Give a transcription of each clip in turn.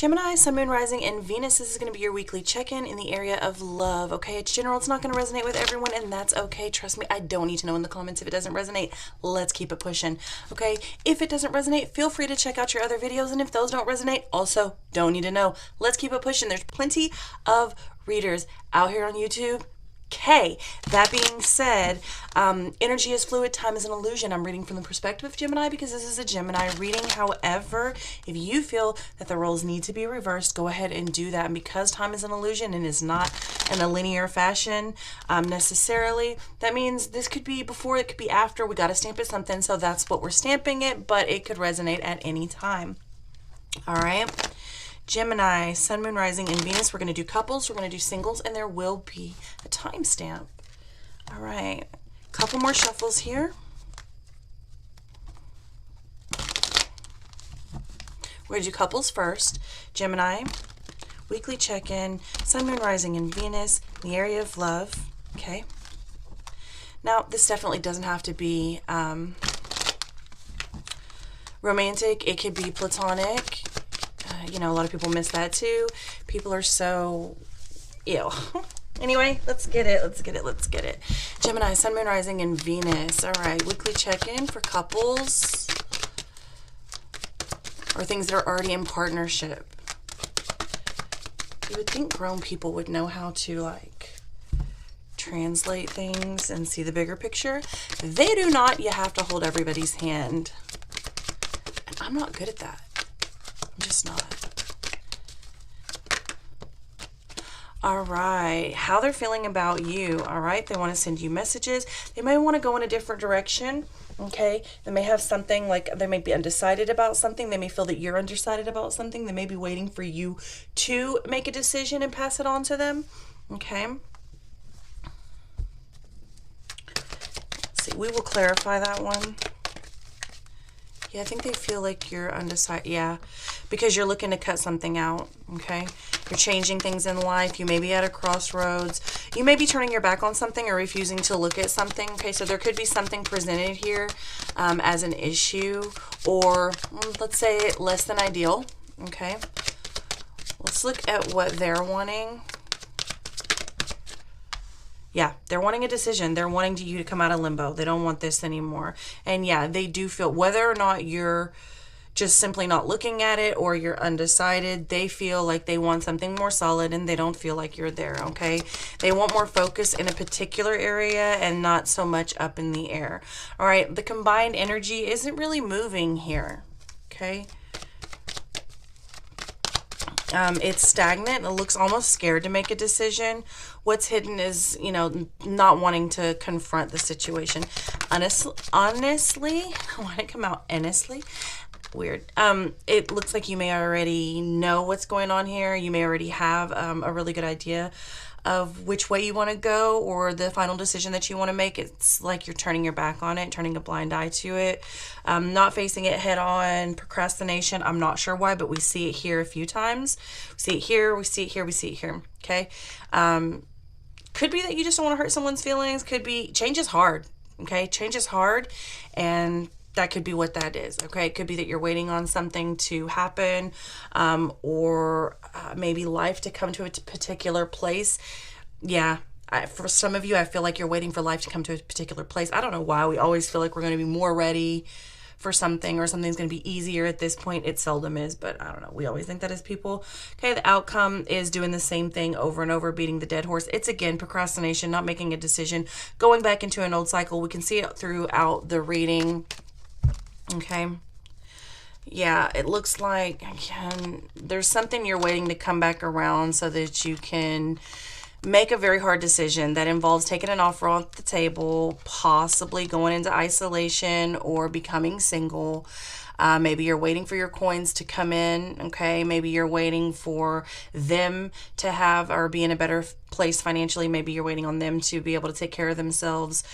Gemini, Sun, Moon, Rising, and Venus. This is going to be your weekly check-in in the area of love, okay? It's general. It's not going to resonate with everyone, and that's okay. Trust me, I don't need to know in the comments if it doesn't resonate. Let's keep it pushing, okay? If it doesn't resonate, feel free to check out your other videos, and if those don't resonate, also don't need to know. Let's keep it pushing. There's plenty of readers out here on YouTube. Okay, that being said, energy is fluid, time is an illusion. I'm reading from the perspective of Gemini because this is a Gemini reading. However, if you feel that the roles need to be reversed, go ahead and do that. And because time is an illusion and is not in a linear fashion necessarily, that means this could be before, it could be after. We got to stamp it something, so that's what we're stamping it, but it could resonate at any time. All right. Gemini, Sun, Moon, Rising, and Venus. We're going to do couples, we're going to do singles, and there will be a timestamp. All right, couple more shuffles here. We're going to do couples first. Gemini, weekly check-in, Sun, Moon, Rising, and Venus, in the area of love. Okay. Now, this definitely doesn't have to be romantic. It could be platonic. You know, a lot of people miss that too. People are so ew. Anyway, let's get it. Let's get it. Let's get it. Gemini, Sun, Moon, Rising, and Venus. All right, weekly check-in for couples or things that are already in partnership. You would think grown people would know how to like translate things and see the bigger picture. They do not. You have to hold everybody's hand. And I'm not good at that. I'm just not. All right, how they're feeling about you. All right, they want to send you messages. They may want to go in a different direction. Okay, they may have something like they may be undecided about something. They may feel that you're undecided about something. They may be waiting for you to make a decision and pass it on to them. Okay. Let's see, we will clarify that one. Yeah, I think they feel like you're undecided. Yeah, because you're looking to cut something out, okay? You're changing things in life. You may be at a crossroads. You may be turning your back on something or refusing to look at something, okay? So there could be something presented here as an issue or, let's say, less than ideal, okay? Let's look at what they're wanting. Yeah, they're wanting a decision. They're wanting you to come out of limbo. They don't want this anymore. And yeah, they do feel, whether or not you're just simply not looking at it or you're undecided, they feel like they want something more solid and they don't feel like you're there, okay? They want more focus in a particular area and not so much up in the air. All right, the combined energy isn't really moving here, okay? It's stagnant. It looks almost scared to make a decision. What's hidden is, you know, not wanting to confront the situation. Honestly, why did it come out honestly? Weird. It looks like you may already know what's going on here. You may already have a really good idea of which way you want to go or the final decision that you want to make. It's like you're turning your back on it, turning a blind eye to it, not facing it head on. Procrastination, I'm not sure why, but we see it here a few times. We see it here, we see it here, we see it here, okay? Could be that you just don't want to hurt someone's feelings. Could be change is hard, okay? Change is hard, and that could be what that is, okay? It could be that you're waiting on something to happen or maybe life to come to a particular place. Yeah, for some of you, I feel like you're waiting for life to come to a particular place. I don't know why. We always feel like we're going to be more ready for something or something's going to be easier at this point. It seldom is, but I don't know. We always think that as people. Okay, the outcome is doing the same thing over and over, beating the dead horse. It's, again, procrastination, not making a decision, going back into an old cycle. We can see it throughout the reading. Okay. Yeah, it looks like, again, there's something you're waiting to come back around so that you can make a very hard decision that involves taking an offer off the table, possibly going into isolation or becoming single. Maybe you're waiting for your coins to come in, okay? Maybe you're waiting for them to have or be in a better place financially. Maybe you're waiting on them to be able to take care of themselves.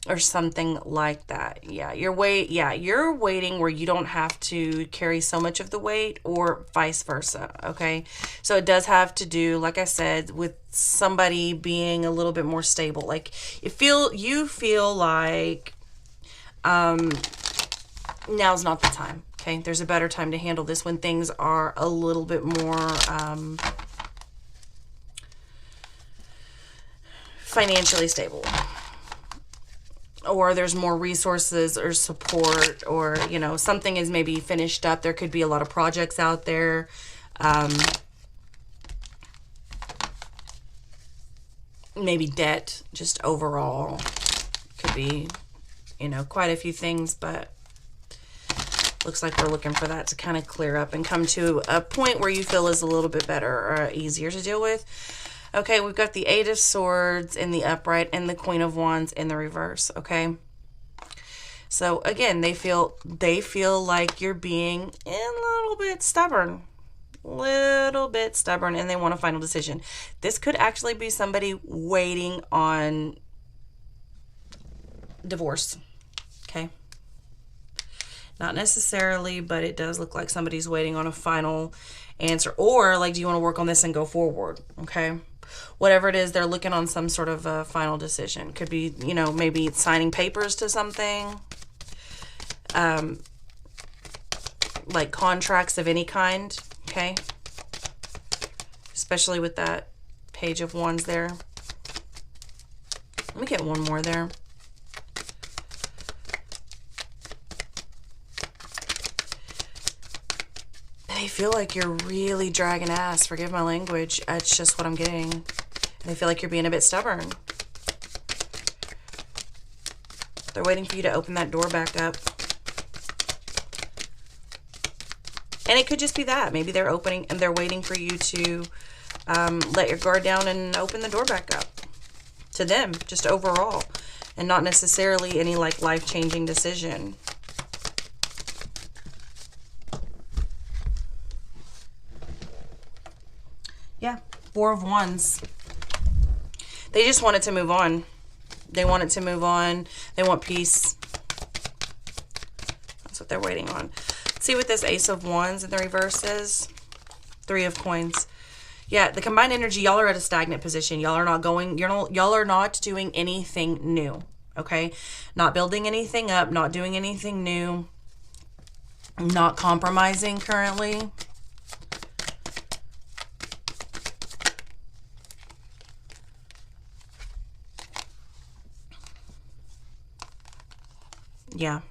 Or something like that. Yeah, you're waiting where you don't have to carry so much of the weight or vice versa, okay? So it does have to do, like I said, with somebody being a little bit more stable. Like you feel like now's not the time. Okay, there's a better time to handle this when things are a little bit more financially stable, or there's more resources or support, or, you know, something is maybe finished up. There could be a lot of projects out there. Maybe debt, just overall. Could be, you know, quite a few things, but looks like we're looking for that to kind of clear up and come to a point where you feel is a little bit better or easier to deal with. Okay, we've got the Eight of Swords in the upright and the Queen of Wands in the reverse, okay? So again, they feel like you're being a little bit stubborn. And they want a final decision. This could actually be somebody waiting on divorce, okay? Not necessarily, but it does look like somebody's waiting on a final answer. Or, like, do you want to work on this and go forward, okay? Whatever it is, they're looking on some sort of a final decision. Could be, you know, maybe signing papers to something. Like contracts of any kind, okay? Especially with that Page of Wands there. Let me get one more there. They feel like you're really dragging ass. Forgive my language. It's just what I'm getting. And they feel like you're being a bit stubborn. They're waiting for you to open that door back up. And it could just be that. Maybe they're opening and they're waiting for you to let your guard down and open the door back up. To them, just overall. And not necessarily any like life-changing decision. Yeah, Four of Wands. They just wanted to move on. They wanted to move on. They want peace. That's what they're waiting on. Let's see what this Ace of Wands in the reverse is. Three of Coins. Yeah, the combined energy, y'all are at a stagnant position. Y'all are not going, y'all are not doing anything new. Okay? Not building anything up, not doing anything new. Not compromising currently. Yeah.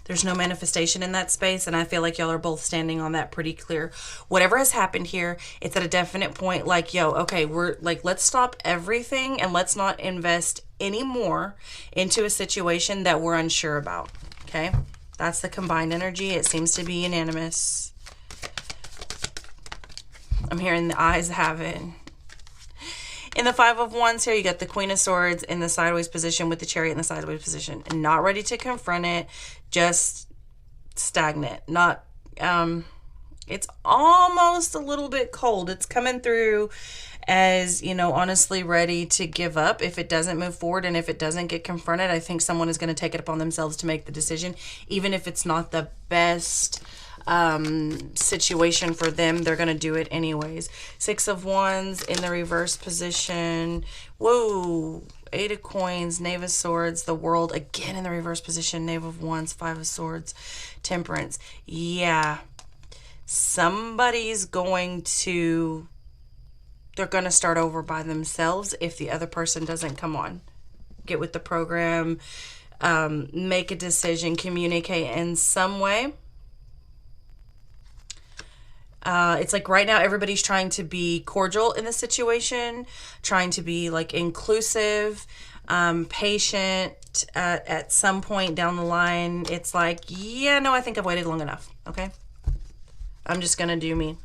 There's no manifestation in that space, and I feel like y'all are both standing on that pretty clear. Whatever has happened here, it's at a definite point like, yo, okay, we're like, let's stop everything and let's not invest any more into a situation that we're unsure about, okay? That's the combined energy. It seems to be unanimous. I'm hearing the eyes have it. In the Five of Wands here, you got the Queen of Swords in the sideways position with the Chariot in the sideways position. And not ready to confront it, just stagnant. Not, it's almost a little bit cold. It's coming through as, you know, honestly ready to give up if it doesn't move forward. And if it doesn't get confronted, I think someone is going to take it upon themselves to make the decision. Even if it's not the best situation for them, they're gonna do it anyways. Six of Wands in the reverse position. Whoa. Eight of Coins, Knave of Swords, the World again in the reverse position. Knave of Wands, Five of Swords, Temperance. Yeah, somebody's going to, they're gonna start over by themselves if the other person doesn't come on, get with the program, make a decision, communicate in some way. It's like right now everybody's trying to be cordial in the situation, trying to be like inclusive, patient. At some point down the line, it's like, yeah, no, I think I've waited long enough. Okay. I'm just going to do me.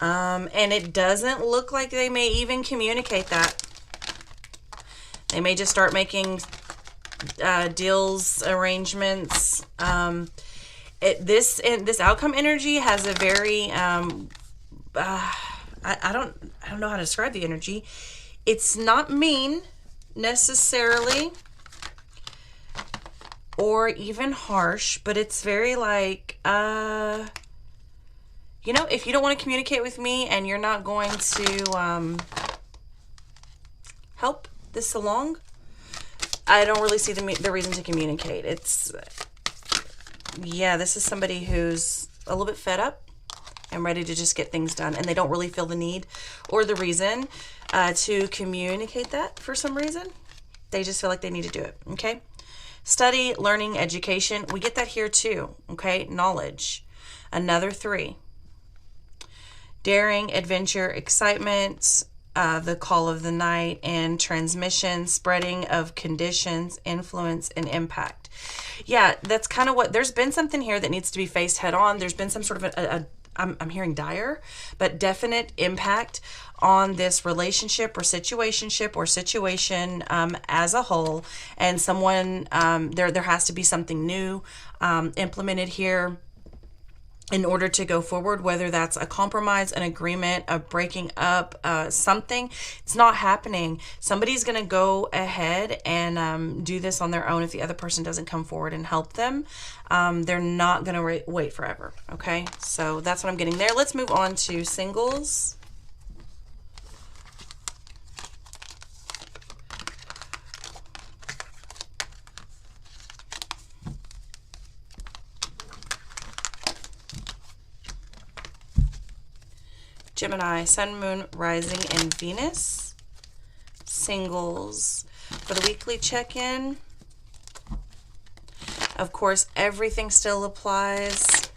And it doesn't look like they may even communicate that. They may just start making deals, arrangements. This outcome energy has a very I don't know how to describe the energy. It's not mean necessarily or even harsh, but it's very like you know, if you don't want to communicate with me and you're not going to help this along, I don't really see the reason to communicate. It's, yeah, this is somebody who's a little bit fed up and ready to just get things done, and they don't really feel the need or the reason to communicate that for some reason. They just feel like they need to do it, okay? Study, learning, education. We get that here too, okay? Knowledge. Another 3. Daring, adventure, excitement, the call of the night, and transmission, spreading of conditions, influence, and impact. Yeah, that's kind of what, there's been something here that needs to be faced head on. There's been some sort of I'm hearing dire, but definite impact on this relationship or situationship or situation as a whole. And someone, there has to be something new implemented here in order to go forward, whether that's a compromise, an agreement, a breaking up, something. It's not happening. Somebody's going to go ahead and do this on their own if the other person doesn't come forward and help them. They're not going to wait forever, okay? So that's what I'm getting there. Let's move on to singles. Gemini, Sun, Moon, Rising, and Venus. Singles. For the weekly check-in, of course, everything still applies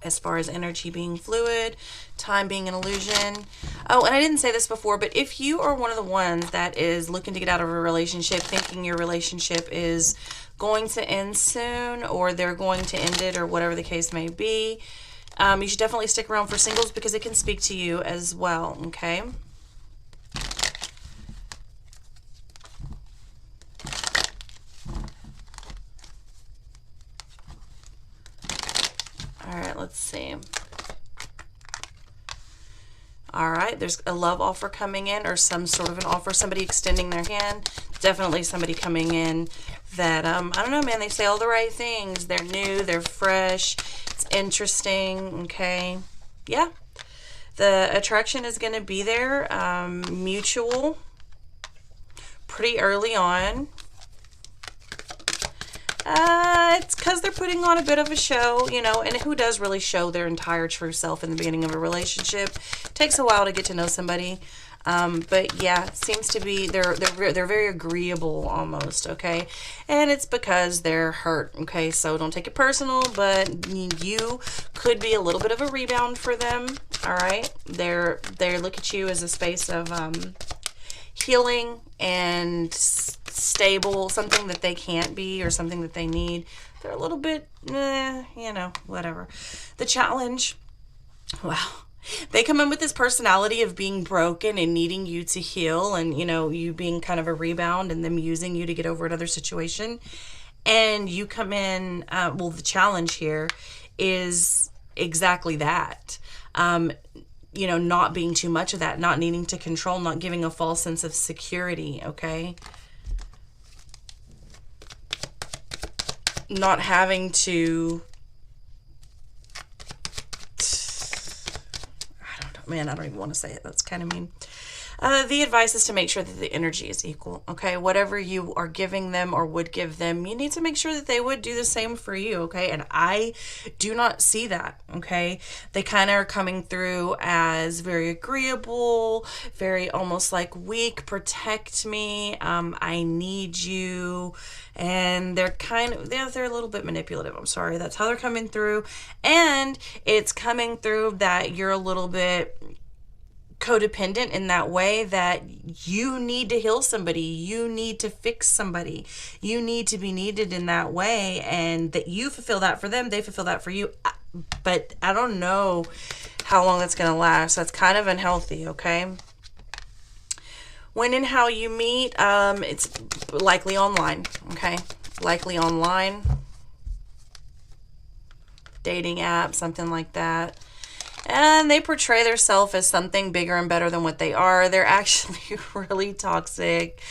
as far as energy being fluid, time being an illusion. Oh, and I didn't say this before, but if you are one of the ones that is looking to get out of a relationship, thinking your relationship is going to end soon, or they're going to end it, or whatever the case may be, you should definitely stick around for singles because it can speak to you as well, okay? All right, let's see. All right, there's a love offer coming in, or some sort of an offer, somebody extending their hand. Definitely somebody coming in that, I don't know, man, they say all the right things. They're new, they're fresh, it's interesting, okay? Yeah, the attraction is going to be there, mutual, pretty early on. It's because they're putting on a bit of a show, you know, and who does really show their entire true self in the beginning of a relationship? It takes a while to get to know somebody. But yeah, it seems to be, they're very agreeable almost, okay? And it's because they're hurt, okay? So don't take it personal, but you could be a little bit of a rebound for them, all right? They look at you as a space of healing and stable, something that they can't be or something that they need. They're a little bit, you know, whatever. The challenge, wow. They come in with this personality of being broken and needing you to heal, and, you know, you being kind of a rebound and them using you to get over another situation. And you come in, well, the challenge here is exactly that. You know, not being too much of that, not needing to control, not giving a false sense of security, okay? Not having to, man, I don't even want to say it. That's kind of mean. The advice is to make sure that the energy is equal, okay? Whatever you are giving them or would give them, you need to make sure that they would do the same for you, okay? And I do not see that, okay? They kind of are coming through as very agreeable, very almost like weak, protect me, I need you. And they're kind of, yeah, they're a little bit manipulative. I'm sorry. That's how they're coming through. And it's coming through that you're a little bit codependent in that way, that you need to heal somebody, you need to fix somebody, you need to be needed in that way, and that you fulfill that for them, they fulfill that for you. But I don't know how long that's going to last. That's kind of unhealthy, okay? When and how you meet, it's likely online, okay? Likely online, dating app, something like that. And they portray themselves as something bigger and better than what they are. They're actually really toxic.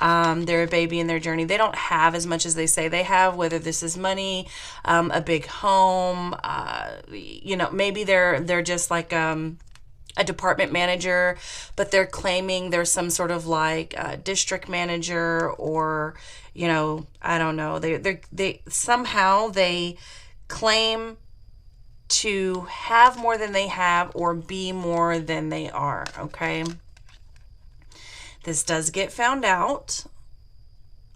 They're a baby in their journey. They don't have as much as they say they have, whether this is money, a big home, you know, maybe they're just like a department manager, but they're claiming there's some sort of like district manager, or, you know, I don't know. They somehow they claim to have more than they have or be more than they are. Okay. This does get found out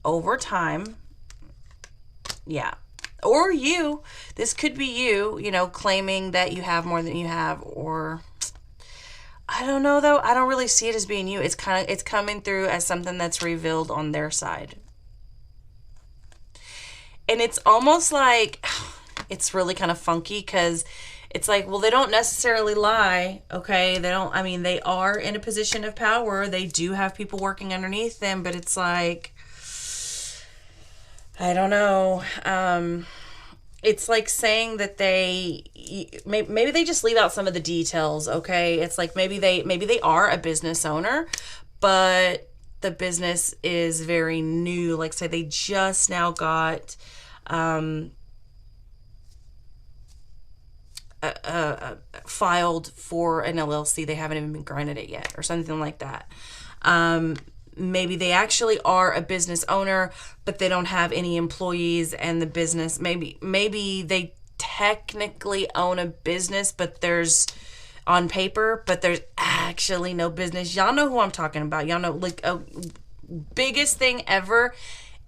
over time. Yeah. Or you. This could be you, you know, claiming that you have more than you have, or I don't know though. I don't really see it as being you. It's coming through as something that's revealed on their side. And it's almost like it's really kind of funky, because it's like, well, they don't necessarily lie, okay? I mean, they are in a position of power. They do have people working underneath them, but it's like, I don't know. It's like saying that maybe they just leave out some of the details, okay? It's like maybe they are a business owner, but the business is very new. Like, say they just now got filed for an LLC. They haven't even been granted it yet, or something like that. Maybe they actually are a business owner, but they don't have any employees, and the business, maybe they technically own a business, but there's on paper, but there's actually no business. Y'all know who I'm talking about. Y'all know, like, a biggest thing ever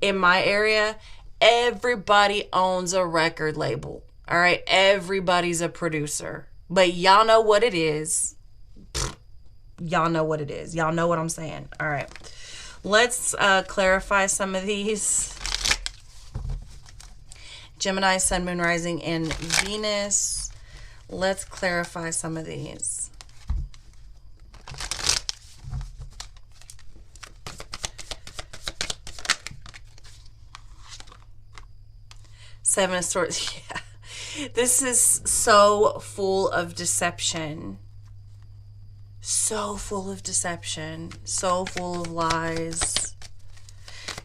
in my area, everybody owns a record label. All right, everybody's a producer, but y'all know what it is. Y'all know what it is. Y'all know what I'm saying. All right. Let's clarify some of these. Gemini, Sun, Moon, Rising, and Venus. Let's clarify some of these. Seven of Swords. Yeah. This is so full of deception. So full of deception, so full of lies.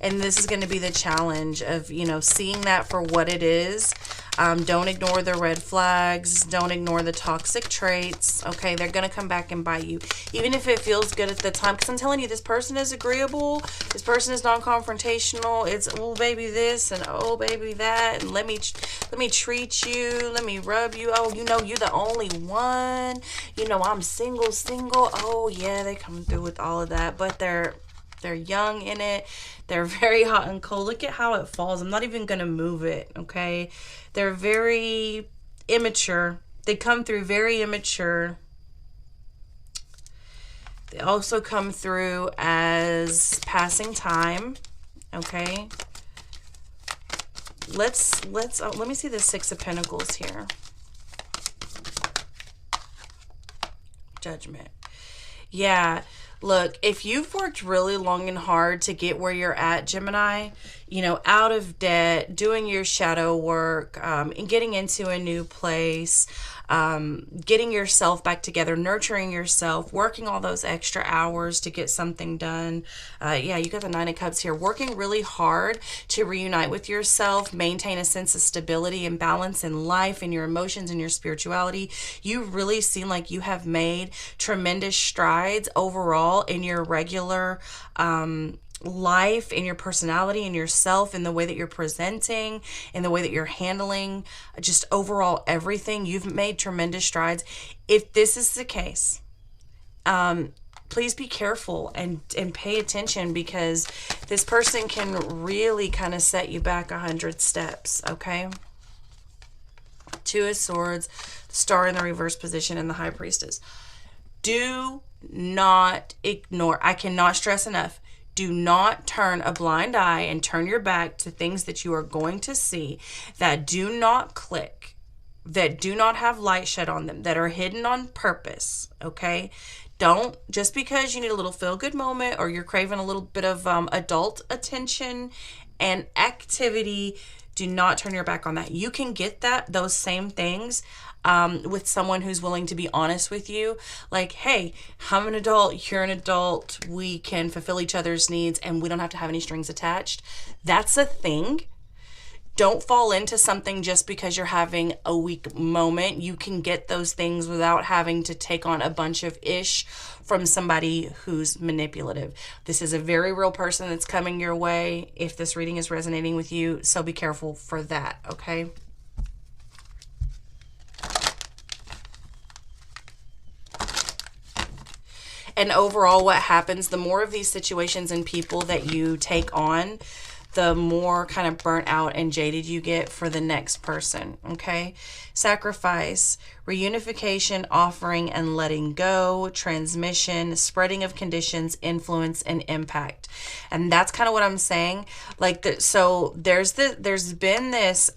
And this is going to be the challenge of, you know, seeing that for what it is. Don't ignore the red flags. Don't ignore the toxic traits. Okay, they're going to come back and bite you. Even if it feels good at the time. Because I'm telling you, this person is agreeable. This person is non-confrontational. It's, oh, baby, this, and oh, baby, that. And let me treat you. Let me rub you. Oh, you know, you're the only one. You know, I'm single. Oh, yeah, they come through with all of that. But they're young in it. They're very hot and cold. Look at how it falls. I'm not even going to move it, okay? They're very immature. They come through very immature. They also come through as passing time, okay? Let me see the Six of Pentacles here. Judgment. Yeah. Look, if you've worked really long and hard to get where you're at, Gemini, you know, out of debt, doing your shadow work, and getting into a new place, getting yourself back together, nurturing yourself, working all those extra hours to get something done. Yeah, you got the Nine of Cups here. Working really hard to reunite with yourself, maintain a sense of stability and balance in life, in your emotions, and your spirituality. You really seem like you have made tremendous strides overall in your regular life, in your personality, in yourself, in the way that you're presenting, in the way that you're handling, just overall everything. You've made tremendous strides. If this is the case, please be careful and pay attention, because this person can really kind of set you back 100 steps, okay? Two of Swords, Star in the reverse position, and the High Priestess. Do not ignore. I cannot stress enough. Do not turn a blind eye and turn your back to things that you are going to see that do not click, that do not have light shed on them, that are hidden on purpose, okay? Don't, just because you need a little feel-good moment or you're craving a little bit of adult attention and activity, do not turn your back on that. You can get those same things with someone who's willing to be honest with you. Like, hey, I'm an adult, you're an adult, we can fulfill each other's needs, and we don't have to have any strings attached. That's a thing. don't fall into something just because you're having a weak moment. You can get those things without having to take on a bunch of ish from somebody who's manipulative. This is a very real person that's coming your way if this reading is resonating with you, so be careful for that, okay? And overall, what happens, the more of these situations and people that you take on, the more kind of burnt out and jaded you get for the next person, okay? Sacrifice, reunification, offering and letting go, transmission, spreading of conditions, influence, and impact. And that's kind of what I'm saying. Like, so there's been this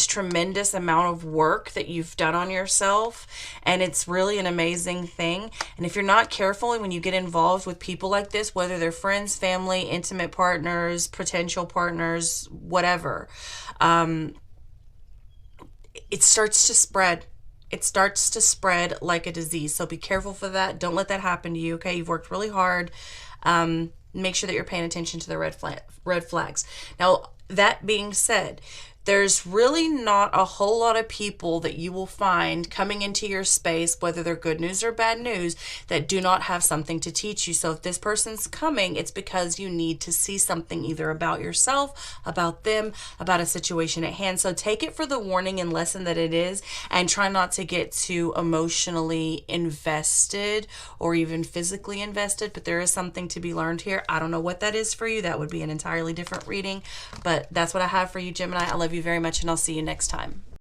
tremendous amount of work that you've done on yourself, and it's really an amazing thing. And if you're not careful when you get involved with people like this, whether they're friends, family, intimate partners, potential partners, whatever, it starts to spread. It starts to spread like a disease. So be careful for that. Don't let that happen to you, okay? You've worked really hard. Make sure that you're paying attention to the red flags. Now, that being said, there's really not a whole lot of people that you will find coming into your space, whether they're good news or bad news, that do not have something to teach you. So if this person's coming, it's because you need to see something either about yourself, about them, about a situation at hand. So take it for the warning and lesson that it is, and try not to get too emotionally invested or even physically invested. But there is something to be learned here. I don't know what that is for you. That would be an entirely different reading, but that's what I have for you, Gemini. I love you very much, and I'll see you next time.